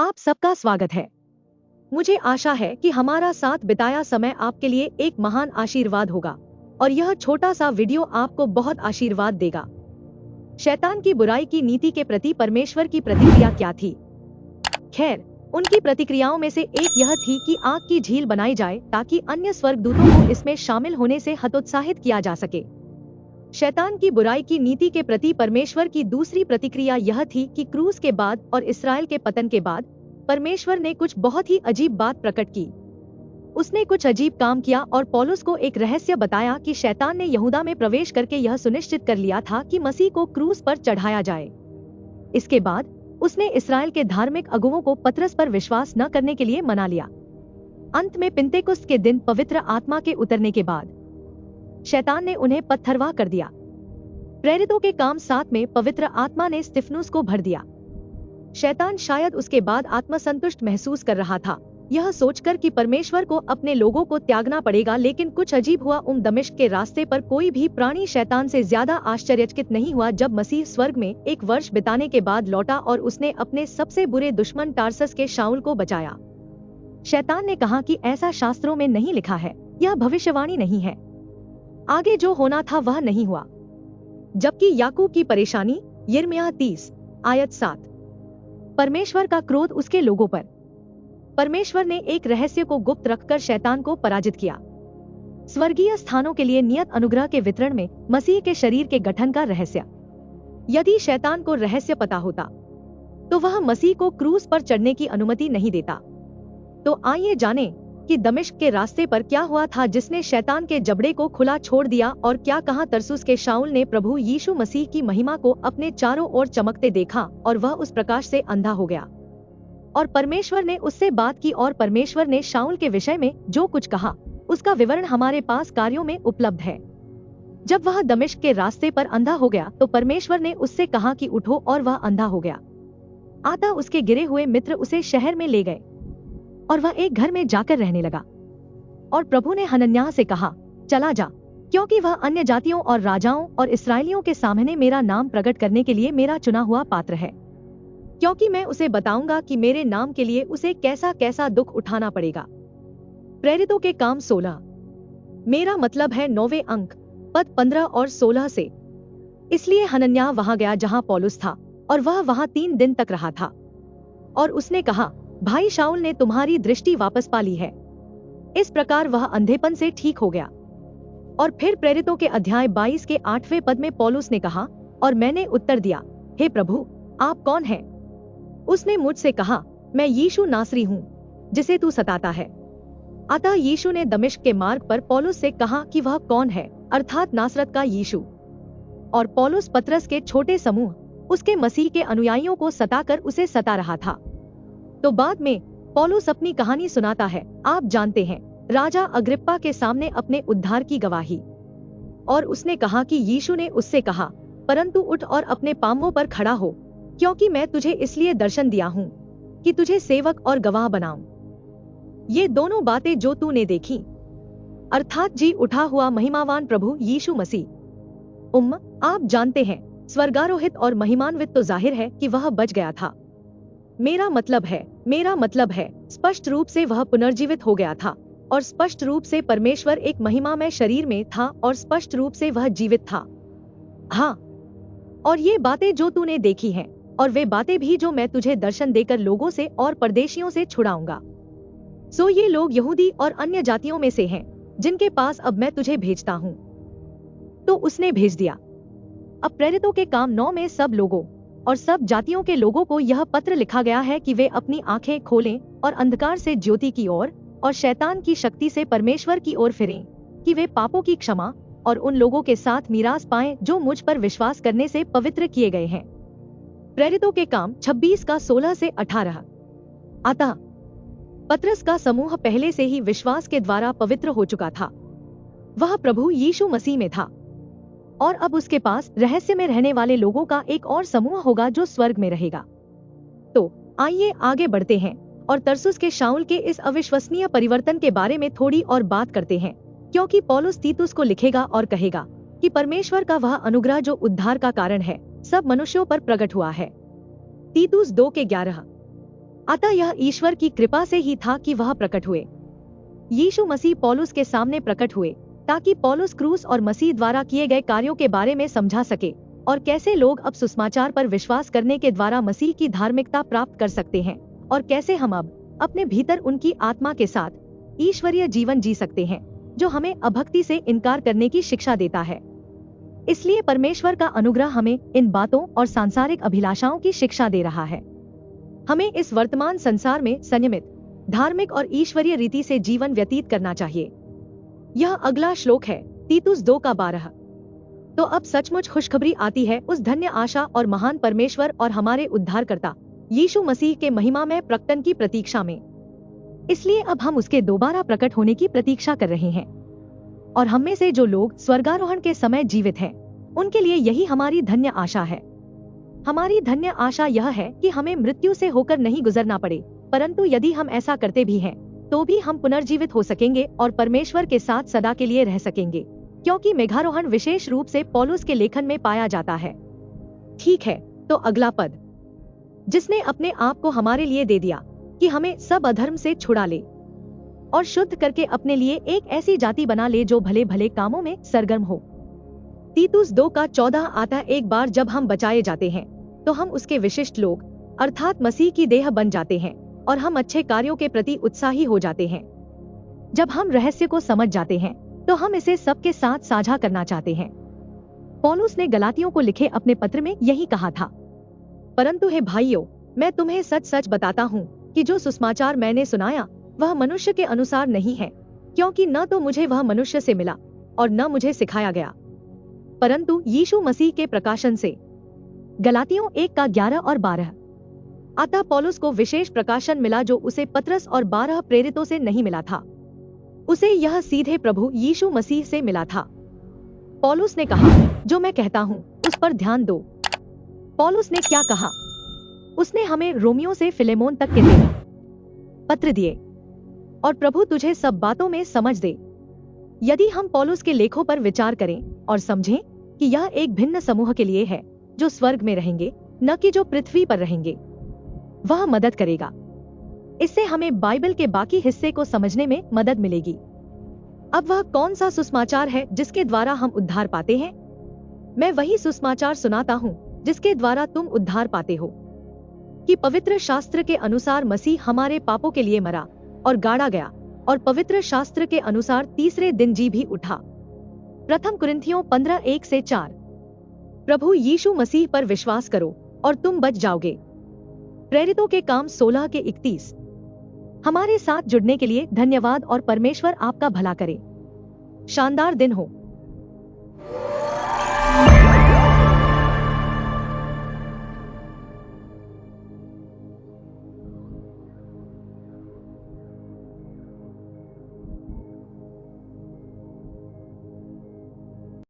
आप सबका स्वागत है। मुझे आशा है कि हमारा साथ बिताया समय आपके लिए एक महान आशीर्वाद होगा और यह छोटा सा वीडियो आपको बहुत आशीर्वाद देगा। शैतान की बुराई की नीति के प्रति परमेश्वर की प्रतिक्रिया क्या थी? खैर, उनकी प्रतिक्रियाओं में से एक यह थी कि आग की झील बनाई जाए ताकि अन्य स्वर्गदूतों को इसमें शामिल होने से हतोत्साहित किया जा सके। शैतान की बुराई की नीति के प्रति परमेश्वर की दूसरी प्रतिक्रिया यह थी कि क्रूस के बाद और इस्राएल के पतन के बाद परमेश्वर ने कुछ बहुत ही अजीब बात प्रकट की। उसने कुछ अजीब काम किया और पौलुस को एक रहस्य बताया कि शैतान ने यहूदा में प्रवेश करके यह सुनिश्चित कर लिया था कि मसीह को क्रूस पर चढ़ाया जाए। इसके बाद उसने इस्राएल के धार्मिक अगुवों को पतरस पर विश्वास न करने के लिए मना लिया। अंत में पिन्तेकुस्त के दिन पवित्र आत्मा के उतरने के बाद शैतान ने उन्हें पत्थरवाह कर दिया। प्रेरितों के काम 7 में पवित्र आत्मा ने स्तिफनुस को भर दिया। शैतान शायद उसके बाद आत्मसंतुष्ट महसूस कर रहा था, यह सोचकर कि परमेश्वर को अपने लोगों को त्यागना पड़ेगा, लेकिन कुछ अजीब हुआ। दमिश्क के रास्ते पर कोई भी प्राणी शैतान से ज्यादा आश्चर्यचकित नहीं हुआ जब मसीह स्वर्ग में 1 वर्ष बिताने के बाद लौटा और उसने अपने सबसे बुरे दुश्मन टार्सस के शाऊल को बचाया। शैतान ने कहा कि ऐसा शास्त्रों में नहीं लिखा है, यह भविष्यवाणी नहीं है, आगे जो होना था वह नहीं हुआ। जबकि याकूब की परेशानी, यिर्मयाह 30 आयत 7। परमेश्वर का क्रोध उसके लोगों पर। परमेश्वर ने एक रहस्य को गुप्त रखकर शैतान को पराजित किया। स्वर्गीय स्थानों के लिए नियत अनुग्रह के वितरण में मसीह के शरीर के गठन का रहस्य। यदि शैतान को रहस्य पता होता तो वह मसीह को क्रूस पर चढ़ने की अनुमति नहीं देता। तो आइए जानें कि दमिश्क के रास्ते पर क्या हुआ था जिसने शैतान के जबड़े को खुला छोड़ दिया और क्या कहा तरसुस के शाऊल ने प्रभु यीशु मसीह की महिमा को अपने चारों ओर चमकते देखा और वह उस प्रकाश से अंधा हो गया और परमेश्वर ने उससे बात की और परमेश्वर ने शाऊल के विषय में जो कुछ कहा उसका विवरण हमारे पास कार्यों में उपलब्ध है। जब वह दमिश्क के रास्ते पर अंधा हो गया तो परमेश्वर ने उससे कहा कि उठो, और वह अंधा हो गया। आता उसके गिरे हुए मित्र उसे शहर में ले गए और वह एक घर में जाकर रहने लगा। और प्रभु ने हनन्याह से कहा, चला जा, क्योंकि वह अन्य जातियों और राजाओं और इस्राएलियों के सामने मेरा नाम प्रकट करने के लिए मेरा चुना हुआ पात्र है, क्योंकि मैं उसे बताऊंगा कि मेरे नाम के लिए उसे कैसा कैसा दुख उठाना पड़ेगा। प्रेरितों के काम 16, मेरा मतलब है 9वें अंक, पद 15 और 16 से। इसलिए हनन्याह वहां गया जहां पौलुस था और वह वहां 3 दिन तक रहा था। और उसने कहा, भाई शाऊल ने तुम्हारी दृष्टि वापस पा ली है। इस प्रकार वह अंधेपन से ठीक हो गया। और फिर प्रेरितों के अध्याय 22 के 8वें पद में पौलुस ने कहा, और मैंने उत्तर दिया, हे प्रभु, आप कौन हैं? उसने मुझसे कहा, मैं यीशु नासरी हूँ जिसे तू सताता है। अतः यीशु ने दमिश्क के मार्ग पर पौलुस से कहा कि वह कौन है, अर्थात नासरत का यीशु। और पौलुस पतरस के छोटे समूह उसके मसीह के अनुयायियों को सताकर उसे सता रहा था। तो बाद में पौलुस अपनी कहानी सुनाता है। आप जानते हैं, राजा अग्रिप्पा के सामने अपने उद्धार की गवाही। और उसने कहा कि यीशु ने उससे कहा, परंतु उठ और अपने पांवों पर खड़ा हो, क्योंकि मैं तुझे इसलिए दर्शन दिया हूँ कि तुझे सेवक और गवाह बनाऊं। ये दोनों बातें जो तूने देखी, अर्थात जी उठा हुआ महिमावान प्रभु यीशु मसीह। आप जानते हैं, स्वर्गारोहित और महिमान्वित, तो जाहिर है कि वह बच गया था। मेरा मतलब है स्पष्ट रूप से वह पुनर्जीवित हो गया था और स्पष्ट रूप से परमेश्वर एक महिमामय शरीर में था और स्पष्ट रूप से वह जीवित था। हाँ, और ये बातें जो तूने देखी हैं और वे बातें भी जो मैं तुझे दर्शन देकर लोगों से और परदेशियों से छुड़ाऊंगा। सो ये लोग यहूदी और अन्य जातियों में से हैं जिनके पास अब मैं तुझे भेजता हूँ। तो उसने भेज दिया। अब प्रेरितों के काम 9 में सब लोगों और सब जातियों के लोगों को यह पत्र लिखा गया है कि वे अपनी आंखें खोलें और अंधकार से ज्योति की ओर और शैतान की शक्ति से परमेश्वर की ओर फिरें, कि वे पापों की क्षमा और उन लोगों के साथ मीरास पाएं जो मुझ पर विश्वास करने से पवित्र किए गए हैं। प्रेरितों के काम 26 का 16 से 18। अतः पतरस का समूह पहले से ही विश्वास के द्वारा पवित्र हो चुका था। वह प्रभु यीशु मसीह में था और अब उसके पास रहस्य में रहने वाले लोगों का एक और समूह होगा जो स्वर्ग में रहेगा। तो आइए आगे बढ़ते हैं और तरसुस के शाऊल के इस अविश्वसनीय परिवर्तन के बारे में थोड़ी और बात करते हैं, क्योंकि पौलुस तीतुस को लिखेगा और कहेगा कि परमेश्वर का वह अनुग्रह जो उद्धार का कारण है सब मनुष्यों पर प्रकट हुआ है। तीतुस 2 के 11। अतः यह ईश्वर की कृपा से ही था कि वह प्रकट हुए। यीशु मसीह पौलुस के सामने प्रकट हुए ताकि पौलुस क्रूस और मसीह द्वारा किए गए कार्यों के बारे में समझा सके और कैसे लोग अब सुसमाचार पर विश्वास करने के द्वारा मसीह की धार्मिकता प्राप्त कर सकते हैं और कैसे हम अब अपने भीतर उनकी आत्मा के साथ ईश्वरीय जीवन जी सकते हैं जो हमें अभक्ति से इनकार करने की शिक्षा देता है। इसलिए परमेश्वर का अनुग्रह हमें इन बातों और सांसारिक अभिलाषाओं की शिक्षा दे रहा है। हमें इस वर्तमान संसार में संयमित, धार्मिक और ईश्वरीय रीति से जीवन व्यतीत करना चाहिए। यह अगला श्लोक है तीतुस 2:12। तो अब सचमुच खुशखबरी आती है उस धन्य आशा और महान परमेश्वर और हमारे उद्धारकर्ता यीशु मसीह के महिमामय प्रकटन की प्रतीक्षा में। इसलिए अब हम उसके दोबारा प्रकट होने की प्रतीक्षा कर रहे हैं और हम में से जो लोग स्वर्गारोहण के समय जीवित हैं, उनके लिए यही हमारी धन्य आशा है। हमारी धन्य आशा यह है कि हमें मृत्यु से होकर नहीं गुजरना पड़े, परंतु यदि हम ऐसा करते भी हैं तो भी हम पुनर्जीवित हो सकेंगे और परमेश्वर के साथ सदा के लिए रह सकेंगे, क्योंकि मेघारोहण विशेष रूप से पौलुस के लेखन में पाया जाता है। ठीक है, तो अगला पद, जिसने अपने आप को हमारे लिए दे दिया कि हमें सब अधर्म से छुड़ा ले और शुद्ध करके अपने लिए एक ऐसी जाति बना ले जो भले भले कामों में सरगर्म हो। तीतुस 2:14 आता है, एक बार जब हम बचाए जाते हैं तो हम उसके विशिष्ट लोग अर्थात मसीह की देह बन जाते हैं और हम अच्छे कार्यों के प्रति उत्साही हो जाते हैं। जब हम रहस्य को समझ जाते हैं तो हम इसे सबके साथ साझा करना चाहते हैं। पौलुस ने गलातियों को लिखे अपने पत्र में यही कहा था, परंतु हे भाइयों, मैं तुम्हें सच सच बताता हूँ कि जो सुसमाचार मैंने सुनाया वह मनुष्य के अनुसार नहीं है, क्योंकि न तो मुझे वह मनुष्य से मिला और न मुझे सिखाया गया, परंतु यीशु मसीह के प्रकाशन से। गलातियों 1:11 और 12। अतः पौलुस को विशेष प्रकाशन मिला जो उसे पतरस और 12 प्रेरितों से नहीं मिला था। उसे यह सीधे प्रभु यीशु मसीह से मिला था। पौलुस ने कहा, जो मैं कहता हूँ उस पर ध्यान दो। पौलुस ने क्या कहा? उसने हमें रोमियो से फिलेमोन तक के पत्र दिए और प्रभु तुझे सब बातों में समझ दे। यदि हम पौलुस के लेखों पर विचार करें और समझें कि यह एक भिन्न समूह के लिए है जो स्वर्ग में रहेंगे, न कि जो पृथ्वी पर रहेंगे, वह मदद करेगा। इससे हमें बाइबल के बाकी हिस्से को समझने में मदद मिलेगी। अब वह कौन सा सुसमाचार है जिसके द्वारा हम उद्धार पाते हैं? मैं वही सुसमाचार सुनाता हूँ जिसके द्वारा तुम उद्धार पाते हो, कि पवित्र शास्त्र के अनुसार मसीह हमारे पापों के लिए मरा और गाड़ा गया और पवित्र शास्त्र के अनुसार तीसरे दिन जी भी उठा। प्रथम कुरिन्थियों 15:1-4। प्रभु यीशु मसीह पर विश्वास करो और तुम बच जाओगे। प्रेरितों के काम 16:31। हमारे साथ जुड़ने के लिए धन्यवाद और परमेश्वर आपका भला करे। शानदार दिन हो।